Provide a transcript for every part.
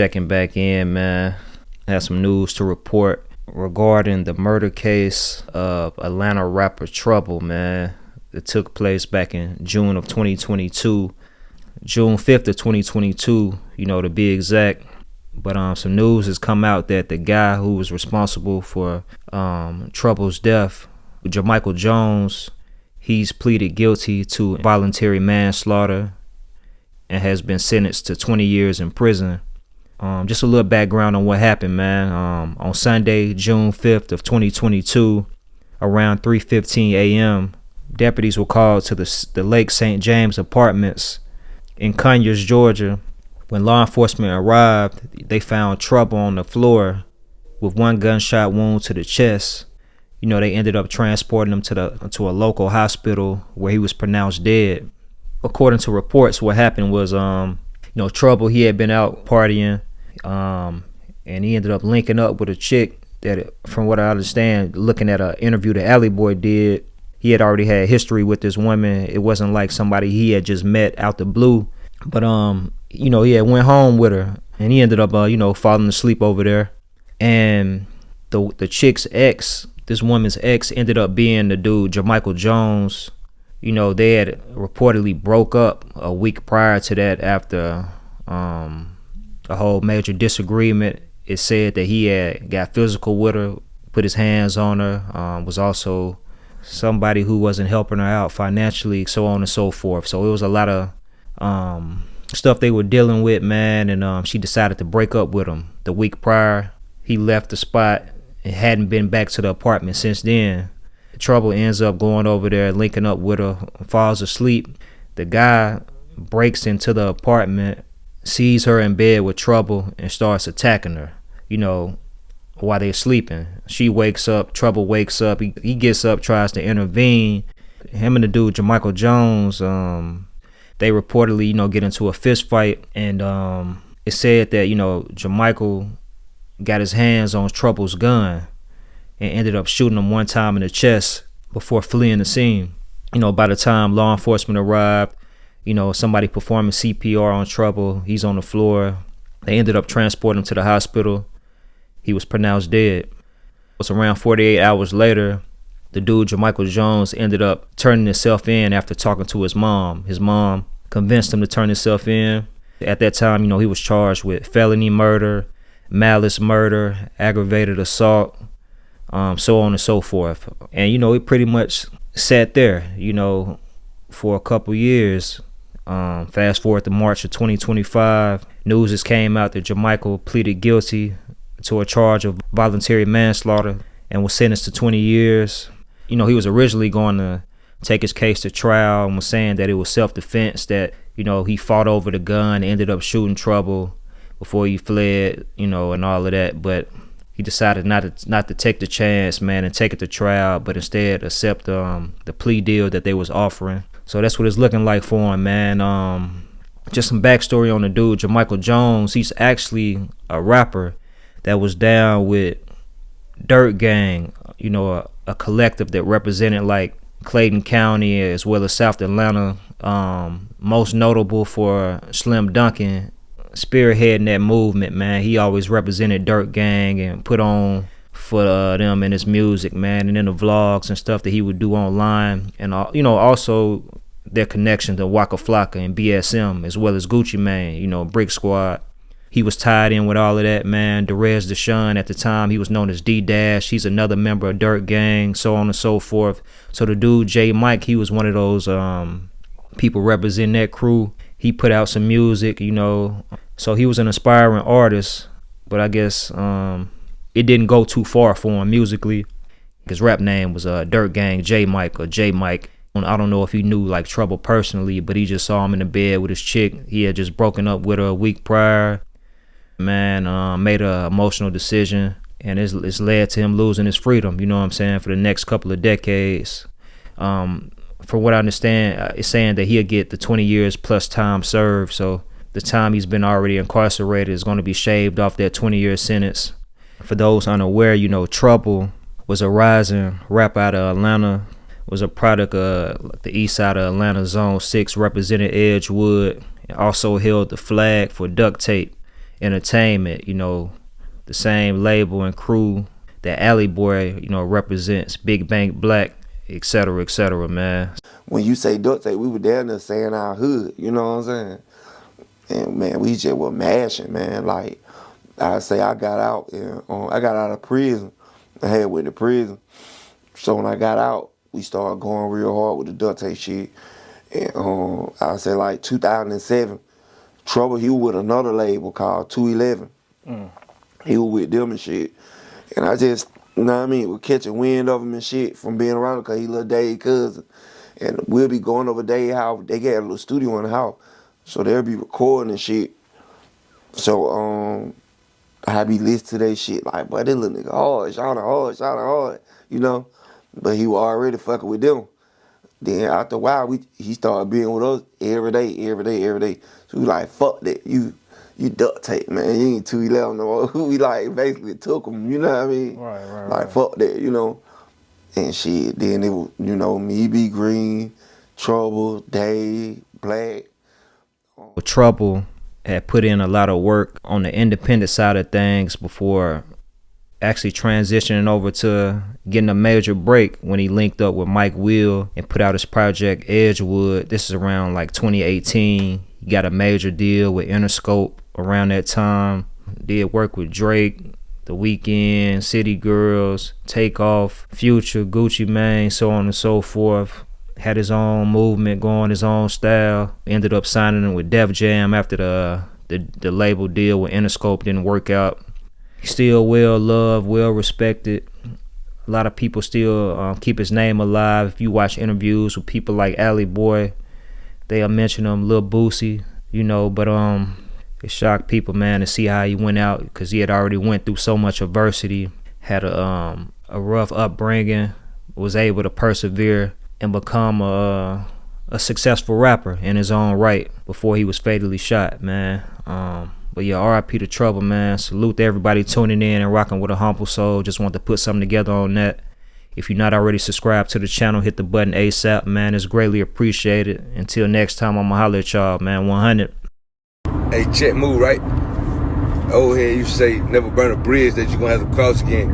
checking back in, man. I have some news to report regarding the murder case of Atlanta rapper Trouble, man. It took place back in June of 2022, June 5th of 2022, to be exact. But some news has come out that the guy who was responsible for Trouble's death, Jamichael Jones, he's pleaded guilty to voluntary manslaughter and has been sentenced to 20 years in prison. Just a little background on what happened, man. On Sunday, June 5th of 2022, around 3:15 a.m., deputies were called to the Lake St. James apartments in Conyers, Georgia. When law enforcement arrived, they found Trouble on the floor with one gunshot wound to the chest. They ended up transporting him to a local hospital where he was pronounced dead. According to reports, what happened was, Trouble, he had been out partying, and he ended up linking up with a chick that, from what I understand, looking at an interview that Alley Boy did, he had already had history with this woman. It wasn't like somebody he had just met out the blue, but he had went home with her, and he ended up, falling asleep over there. And the chick's ex, this woman's ex, ended up being the dude, Jamichael Jones. They had reportedly broke up a week prior to that after a whole major disagreement. It said that he had got physical with her, put his hands on her, was also somebody who wasn't helping her out financially, so on and so forth. So it was a lot of stuff they were dealing with, man, and she decided to break up with him. The week prior, he left the spot and hadn't been back to the apartment since then. Trouble ends up going over there, linking up with her, falls asleep. The guy breaks into the apartment, sees her in bed with Trouble, and starts attacking her, while they're sleeping. She wakes up, Trouble wakes up, he gets up, tries to intervene. Him and the dude, Jamichael Jones, they reportedly, get into a fist fight, and it said that, Jamichael got his hands on Trouble's gun and ended up shooting him one time in the chest before fleeing the scene. By the time law enforcement arrived, somebody performing CPR on Trouble. He's on the floor. They ended up transporting him to the hospital. He was pronounced dead. It was around 48 hours later, the dude, Jamichael Jones, ended up turning himself in after talking to his mom. His mom convinced him to turn himself in. At that time, he was charged with felony murder, malice murder, aggravated assault, so on and so forth. And, he pretty much sat there, for a couple years. Fast forward to March of 2025, news has came out that Jamichael pleaded guilty to a charge of voluntary manslaughter and was sentenced to 20 years. He was originally going to take his case to trial and was saying that it was self-defense, that, he fought over the gun, ended up shooting Trouble before he fled, and all of that. But he decided not to take the chance, man, and take it to trial, but instead accept the plea deal that they was offering. So that's what it's looking like for him, man. Just some backstory on the dude, Jamichael Jones. He's actually a rapper that was down with Dirt Gang, a collective that represented like Clayton County as well as South Atlanta. Most notable for Slim Dunkin, spearheading that movement, man. He always represented Dirt Gang and put on for them in his music, man, and in the vlogs and stuff that he would do online, and also their connection to Waka Flocka and BSM, as well as Gucci Mane, Brick Squad. He was tied in with all of that, man. Derez Deshaun, at the time, he was known as D-Dash. He's another member of Dirt Gang, so on and so forth. So the dude, J. Mike, he was one of those people representing that crew. He put out some music, so he was an aspiring artist, but I guess it didn't go too far for him musically. His rap name was Dirt Gang J. Mike, or J. Mike. I don't know if he knew like Trouble personally, but he just saw him in the bed with his chick. He had just broken up with her a week prior. Man, made an emotional decision, and it's led to him losing his freedom, for the next couple of decades. From what I understand, it's saying that he'll get the 20 years plus time served. So the time he's been already incarcerated is going to be shaved off that 20-year sentence. For those unaware, Trouble was a rising rapper out of Atlanta, was a product of the east side of Atlanta, Zone 6, represented Edgewood, and also held the flag for Duct Tape Entertainment, you know, the same label and crew that Alley Boy, you know, represents, Big Bank Black, et cetera, man. When you say duct tape, we were down there saying our hood, you know what I'm saying? And man, we just were mashing, man. Like, I say I got out, and I got out of prison. I had went to prison. So when I got out, we started going real hard with the duct tape shit. And I say like 2007, Trouble, he was with another label called 211. He was with them and shit. And I just, you know what I mean, was catching wind of him and shit from being around him because he little Dave's cousin. And we'll be going over Dave's house. They got a little studio in the house. So they'll be recording and shit. So I be listening to that shit like, boy, this little nigga hard, hard, you know. But he was already fucking with them. Then after a while, he started being with us every day. So we like, fuck that, you duct tape, man. You ain't 211 no more. We like basically took him, you know what I mean? Right. Fuck that, you know. And shit, then it was, you know, me, B Green, Trouble, Dave, Black. Trouble had put in a lot of work on the independent side of things before actually transitioning over to getting a major break when he linked up with Mike Will and put out his project Edgewood. This is around like 2018. He got a major deal with Interscope around that time. Did work with Drake, The Weeknd, City Girls, Takeoff, Future, Gucci Mane, so on and so forth. Had his own movement going, his own style. Ended up signing him with Def Jam after the label deal with Interscope didn't work out. Still well loved, well respected. A lot of people still keep his name alive. If you watch interviews with people like Alley Boy, they'll mention him, Lil Boosie, you know. But it shocked people, man, to see how he went out because he had already went through so much adversity, had a rough upbringing, was able to persevere and become a successful rapper in his own right before he was fatally shot, man. But yeah, RIP to Trouble, man. Salute to everybody tuning in and rocking with AHumbleSoul. Just want to put something together on that. If you're not already subscribed to the channel, hit the button ASAP, man. It's greatly appreciated. Until next time, I'ma holler at y'all, man. 100. Hey, check move, right? Old head used to say, never burn a bridge that you're gonna have to cross again.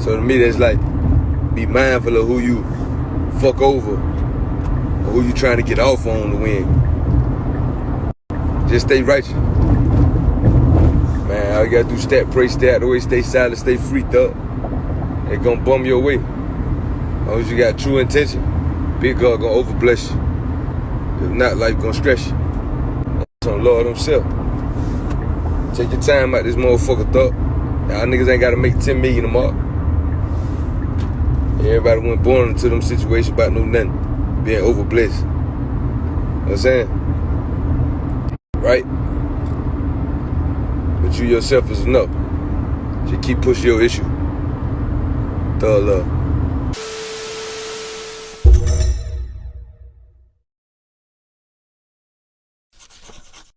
So to me, that's like, be mindful of who you fuck over or who you trying to get off on to win. Just stay righteous. Man, all you gotta do, stat, pray, stay out the way, stay silent, stay free, thug. It gonna bum your way. As long as you got true intention, big God gonna overbless you. If not, life gonna stress you. That's on Lord himself. Take your time out this motherfucker, thug. Y'all niggas ain't gotta make 10 million tomorrow. Everybody wasn't born into them situations about no nothing. Being overblessed. You know what I'm saying? Right? But you yourself is enough. Just keep pushing your issue. Thug love.